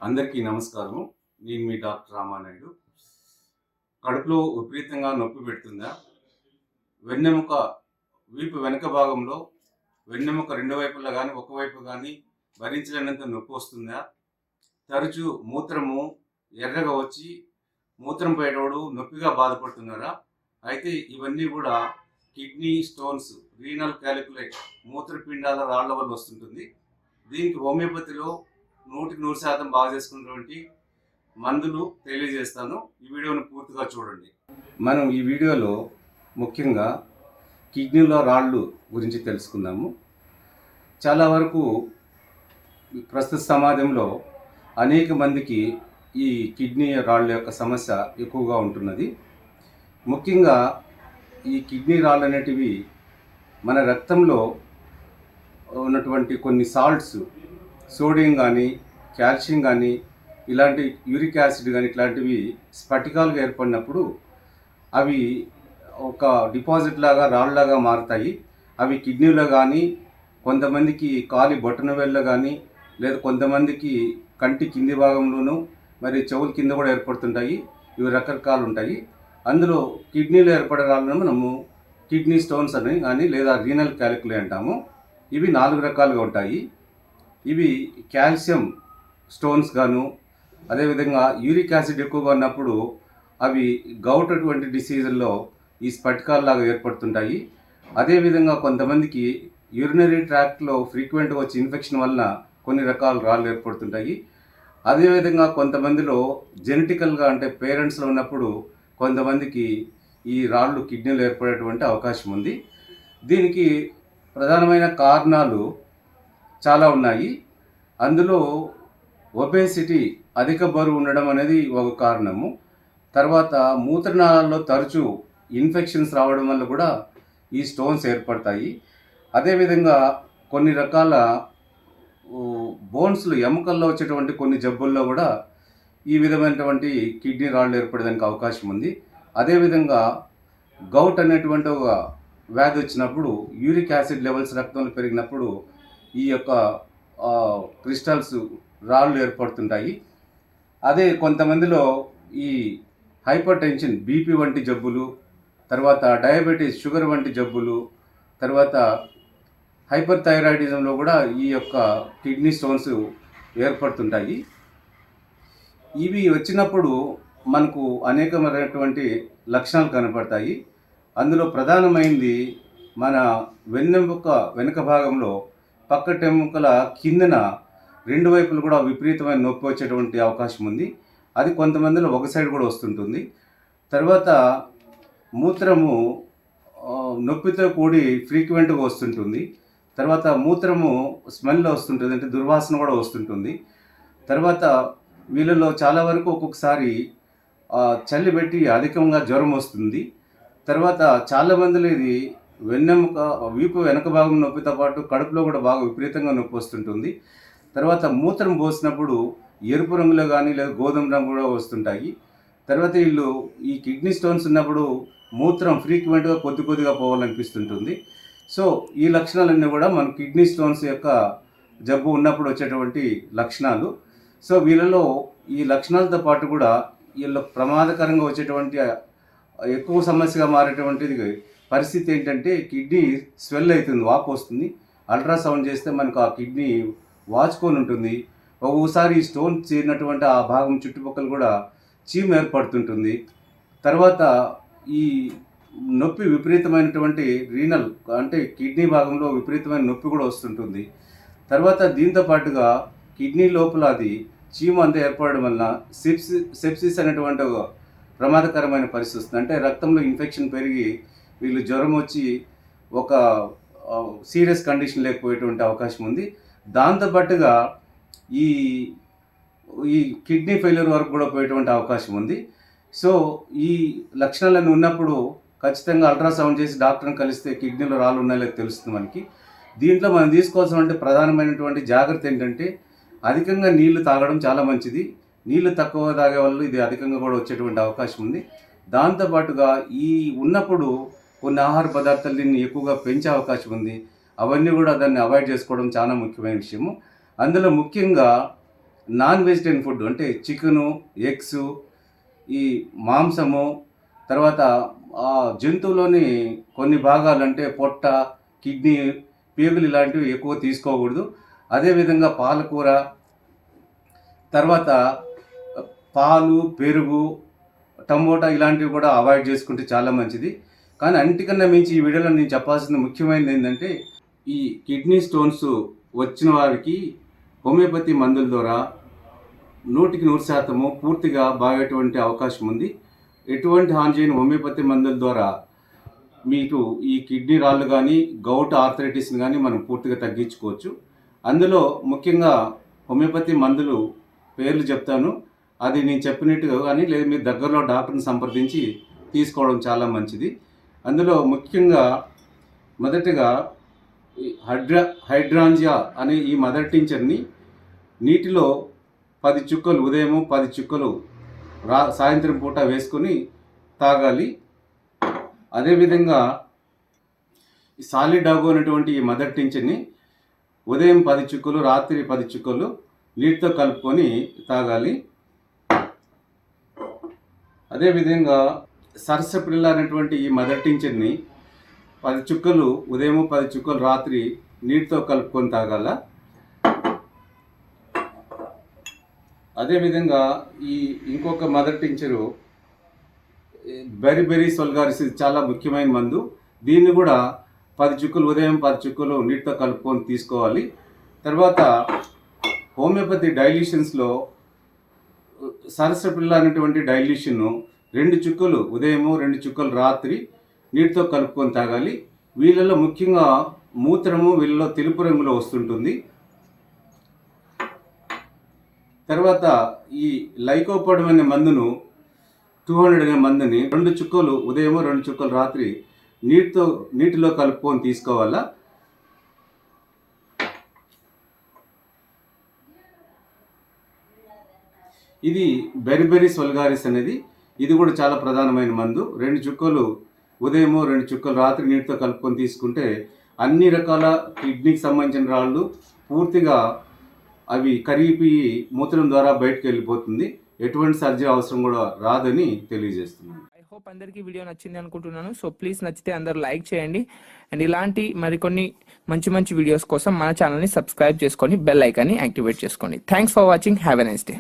అందరికీ నమస్కారం. నేను మీ డాక్టర్ రామానాయుడు. కడుపులో విపరీతంగా నొప్పి పెడుతుందా? వెన్నెముక వీపు వెనక భాగంలో వెన్నెముక రెండు వైపులా కానీ ఒకవైపు కానీ భరించలేనంత నొప్పి వస్తుందా? తరచూ మూత్రము ఎర్రగా వచ్చి మూత్రం పోయేటోడు నొప్పిగా బాధపడుతున్నారా? అయితే ఇవన్నీ కూడా కిడ్నీ స్టోన్స్, రీనల్ క్యాలిక్యులేట్, మూత్రపిండాల రాళ్ల వల్ల వస్తుంటుంది. దీనికి హోమియోపతిలో 100% బాగా చేసుకున్నటువంటి మందులు తెలియజేస్తాను. ఈ వీడియోను పూర్తిగా చూడండి. మనం ఈ వీడియోలో ముఖ్యంగా కిడ్నీలో రాళ్ళు గురించి తెలుసుకుందాము. చాలా వరకు ప్రస్తుత సమాజంలో అనేక మందికి ఈ కిడ్నీ రాళ్ళ యొక్క సమస్య ఎక్కువగా ఉంటున్నది. ముఖ్యంగా ఈ కిడ్నీ రాళ్ళు అనేటివి మన రక్తంలో ఉన్నటువంటి కొన్ని సాల్ట్స్, సోడియం కానీ కాల్షియం కానీ ఇలాంటి యూరిక్ యాసిడ్ కానీ ఇట్లాంటివి స్ఫటికాలుగా ఏర్పడినప్పుడు అవి ఒక డిపాజిట్ లాగా రాళ్ళలాగా మారుతాయి. అవి కిడ్నీలో కానీ, కొంతమందికి కాలి బొటన వేళ్ళలో కానీ, లేదా కొంతమందికి కంటి కింది భాగంలోనూ మరి చెవుల కింద కూడా ఏర్పడుతుంటాయి. ఇవి రకరకాలు ఉంటాయి. అందులో కిడ్నీలో ఏర్పడే రాళ్ళను మనము కిడ్నీ స్టోన్స్ అని కానీ లేదా రీనల్ క్యాలిక్యులే అంటాము. ఇవి 4 రకాలుగా ఉంటాయి. ఇవి కాల్షియం స్టోన్స్ గాను, అదేవిధంగా యూరిక్ యాసిడ్ ఎక్కువగా ఉన్నప్పుడు అవి గౌట్ అటువంటి డిసీజుల్లో ఈ స్ఫటికాల్లాగా ఏర్పడుతుంటాయి. అదేవిధంగా కొంతమందికి యూరినరీ ట్రాక్ట్లో ఫ్రీక్వెంట్గా వచ్చే ఇన్ఫెక్షన్ వలన కొన్ని రకాల రాళ్ళు ఏర్పడుతుంటాయి. అదేవిధంగా కొంతమందిలో జెనెటికల్గా అంటే పేరెంట్స్లో ఉన్నప్పుడు కొంతమందికి ఈ రాళ్ళు కిడ్నీలో ఏర్పడేటువంటి అవకాశం ఉంది. దీనికి ప్రధానమైన కారణాలు చాలా ఉన్నాయి. అందులో ఒబేసిటీ, అధిక బరువు ఉండడం అనేది ఒక కారణము. తర్వాత మూత్రనాళాల్లో తరచూ ఇన్ఫెక్షన్స్ రావడం వల్ల కూడా ఈ స్టోన్స్ ఏర్పడతాయి. అదేవిధంగా కొన్ని రకాల బోన్స్లు, ఎముకల్లో వచ్చేటువంటి కొన్ని జబ్బుల్లో కూడా ఈ విధమైనటువంటి కిడ్నీ రాళ్ళు ఏర్పడడానికి అవకాశం ఉంది. అదేవిధంగా గౌట్ అనేటువంటి ఒక వ్యాధి వచ్చినప్పుడు యూరిక్ యాసిడ్ లెవెల్స్ రక్తంలో పెరిగినప్పుడు ఈ యొక్క క్రిస్టల్స్, రాళ్ళు ఏర్పడుతుంటాయి. అదే కొంతమందిలో ఈ హైపర్ టెన్షన్, బీపీ వంటి జబ్బులు, తర్వాత డయాబెటీస్, షుగర్ వంటి జబ్బులు, తర్వాత హైపర్ థైరాయిడిజంలో కూడా ఈ యొక్క కిడ్నీ స్టోన్స్ ఏర్పడుతుంటాయి. ఇవి వచ్చినప్పుడు మనకు అనేకమైనటువంటి లక్షణాలు కనపడతాయి. అందులో ప్రధానమైనది మన వెన్నెముక వెనుక భాగంలో పక్కటెముకల కిందన రెండు వైపులు కూడా విపరీతమైన నొప్పి వచ్చేటువంటి అవకాశం ఉంది. అది కొంతమందిలో ఒక సైడ్ కూడా వస్తుంటుంది. తర్వాత మూత్రము నొప్పితో కూడి ఫ్రీక్వెంట్గా వస్తుంటుంది. తర్వాత మూత్రము స్మెల్ వస్తుంటుంది, అంటే దుర్వాసన కూడా వస్తుంటుంది. తర్వాత వీళ్ళలో చాలా వరకు ఒక్కొక్కసారి చలి పెట్టి అధికంగా జ్వరం వస్తుంది. తర్వాత చాలామందిలో ఇది వెన్నెముక వీపు వెనక భాగం నొప్పితో పాటు కడుపులో కూడా బాగా విపరీతంగా నొప్పి వస్తుంటుంది. తర్వాత మూత్రం పోసినప్పుడు ఎరుపు రంగులో కానీ లేదా గోధుమ రంగు కూడా వస్తుంటాయి. తర్వాత వీళ్ళు ఈ కిడ్నీ స్టోన్స్ ఉన్నప్పుడు మూత్రం ఫ్రీక్వెంట్గా కొద్దిగా పోవాలనిపిస్తుంటుంది. సో ఈ లక్షణాలన్నీ కూడా మన కిడ్నీ స్టోన్స్ యొక్క జబ్బు ఉన్నప్పుడు వచ్చేటువంటి లక్షణాలు. సో వీళ్ళలో ఈ లక్షణాలతో పాటు కూడా వీళ్ళ ప్రమాదకరంగా వచ్చేటువంటి ఎక్కువ సమస్యగా మారేటువంటిది పరిస్థితి ఏంటంటే కిడ్నీ స్వెల్ అవుతుంది, వాపు వస్తుంది. అల్ట్రాసౌండ్ చేస్తే మనకు ఆ కిడ్నీ వాచుకొని ఉంటుంది. ఒక్కోసారి ఈ స్టోన్ చేరినటువంటి ఆ భాగం చుట్టుపక్కల కూడా చీము ఏర్పడుతుంటుంది. తర్వాత ఈ నొప్పి విపరీతమైనటువంటి రీనల్ అంటే కిడ్నీ భాగంలో విపరీతమైన నొప్పి కూడా వస్తుంటుంది. తర్వాత దీంతో పాటుగా కిడ్నీ లోపల అది చీము అంతా ఏర్పడడం వలన సెప్సిస్ అనేటువంటి ప్రమాదకరమైన పరిస్థితి వస్తుంది. అంటే రక్తంలో ఇన్ఫెక్షన్ పెరిగి వీళ్ళు జ్వరం వచ్చి ఒక సీరియస్ కండిషన్ లేకపోయేటువంటి అవకాశం ఉంది. దాంతోపాటుగా ఈ ఈ కిడ్నీ ఫెయిల్యూర్ వరకు కూడా పోయేటువంటి అవకాశం ఉంది. సో ఈ లక్షణాలన్నీ ఉన్నప్పుడు ఖచ్చితంగా అల్ట్రాసౌండ్ చేసి డాక్టర్ని కలిస్తే కిడ్నీలో రాళ్ళు ఉన్నాయో తెలుస్తుంది మనకి. దీంట్లో మనం తీసుకోవాల్సినటువంటి ప్రధానమైనటువంటి జాగ్రత్త ఏంటంటే అధికంగా నీళ్లు తాగడం చాలా మంచిది. నీళ్లు తక్కువ తాగే వాళ్ళు ఇది అధికంగా కూడా వచ్చేటువంటి అవకాశం ఉంది. దాంతోపాటుగా ఈ ఉన్నప్పుడు కొన్ని ఆహార పదార్థాలు దీన్ని ఎక్కువగా పెంచే అవకాశం ఉంది. అవన్నీ కూడా దాన్ని అవాయిడ్ చేసుకోవడం చాలా ముఖ్యమైన విషయము. అందులో ముఖ్యంగా నాన్ వెజిటేరియన్ ఫుడ్ అంటే చికెను, ఎగ్స్, ఈ మాంసము, తర్వాత జంతువులోని కొన్ని భాగాలు అంటే పొట్ట, కిడ్నీ, పేగులు ఇలాంటివి ఎక్కువ తీసుకోకూడదు. అదేవిధంగా పాలకూర, తర్వాత పాలు, పెరుగు, టమోటా ఇలాంటివి కూడా అవాయిడ్ చేసుకుంటే చాలా మంచిది. కానీ అన్నిటికన్నా మించి ఈ వీడియోలో నేను చెప్పాల్సిన ముఖ్యమైనది ఏంటంటే, ఈ కిడ్నీ స్టోన్స్ వచ్చిన వారికి హోమియోపతి మందుల ద్వారా 100% పూర్తిగా బాగేటువంటి అవకాశం ఉంది. ఎటువంటి హాని చేయని హోమియోపతి మందుల ద్వారా మీకు ఈ కిడ్నీ రాళ్ళు కానీ, గౌట్ ఆర్థరైటిస్ని కానీ మనం పూర్తిగా తగ్గించుకోవచ్చు. అందులో ముఖ్యంగా హోమియోపతి మందులు పేర్లు చెప్తాను. అది నేను చెప్పినట్టుగా కానీ లేదా మీరు దగ్గరలో డాక్టర్ని సంప్రదించి తీసుకోవడం చాలా మంచిది. అందులో ముఖ్యంగా మొదటగా హైడ్రాంజియా అనే ఈ మదర్ టించర్ని నీటిలో 10 చుక్కలు ఉదయం, 10 చుక్కలు సాయంత్రం పూట వేసుకొని తాగాలి. అదేవిధంగా సాలిడాగో అనేటువంటి ఈ మదర్ టించర్ని ఉదయం 10 చుక్కలు, రాత్రి 10 చుక్కలు నీటితో కలుపుకొని తాగాలి. అదేవిధంగా సరసప్రిల్ల అనేటువంటి ఈ మదర్ టించర్ని 10 చుక్కలు ఉదయం, 10 చుక్కలు రాత్రి నీటితో కలుపుకొని తాగాల. అదేవిధంగా ఈ ఇంకొక మదర్ టించరు బెరిబెరీస్ వల్గారిస్, చాలా ముఖ్యమైన మందు. దీన్ని కూడా 10 చుక్కలు ఉదయం, 10 చుక్కలు నీటితో కలుపుకొని తీసుకోవాలి. తర్వాత హోమియోపతి డైల్యూషన్స్లో సరసప్రిల్ల అనేటువంటి డైల్యూషన్ 2 చుక్కలు ఉదయం, 2 చుక్కలు రాత్రి నీటితో కలుపుకొని తాగాలి. వీళ్ళలో ముఖ్యంగా మూత్రము వీళ్ళలో తెలుపు రంగులో వస్తుంటుంది. తర్వాత ఈ లైకోపోడమ్ అనే మందును 200 అనే మందుని 2 చుక్కలు ఉదయం, 2 చుక్కలు రాత్రి నీటిలో కలుపుకొని తీసుకోవాలా. ఇది బెరిబెరీస్ వల్గారిస్ అనేది, ఇది కూడా చాలా ప్రధానమైన మందు. 2 చుక్కలు ఉదయం, 2 చుక్కలు రాత్రి నీటితో కలుపుకొని తీసుకుంటే అన్ని రకాల కిడ్నీకి సంబంధించిన రాళ్ళు పూర్తిగా అవి కరిగిపోయి మూత్రం ద్వారా బయటకు వెళ్ళిపోతుంది. ఎటువంటి సర్జరీ అవసరం కూడా రాదని తెలియజేస్తున్నాను. ఐ హోప్ అందరికీ వీడియో నచ్చింది అనుకుంటున్నాను. సో ప్లీజ్ నచ్చితే అందరూ లైక్ చేయండి. అండ్ ఇలాంటి మరికొన్ని మంచి వీడియోస్ కోసం మన ఛానల్ని సబ్స్క్రైబ్ చేసుకొని బెల్ ఐకాన్ని యాక్టివేట్ చేసుకోండి. Thanks for watching. Have a nice day.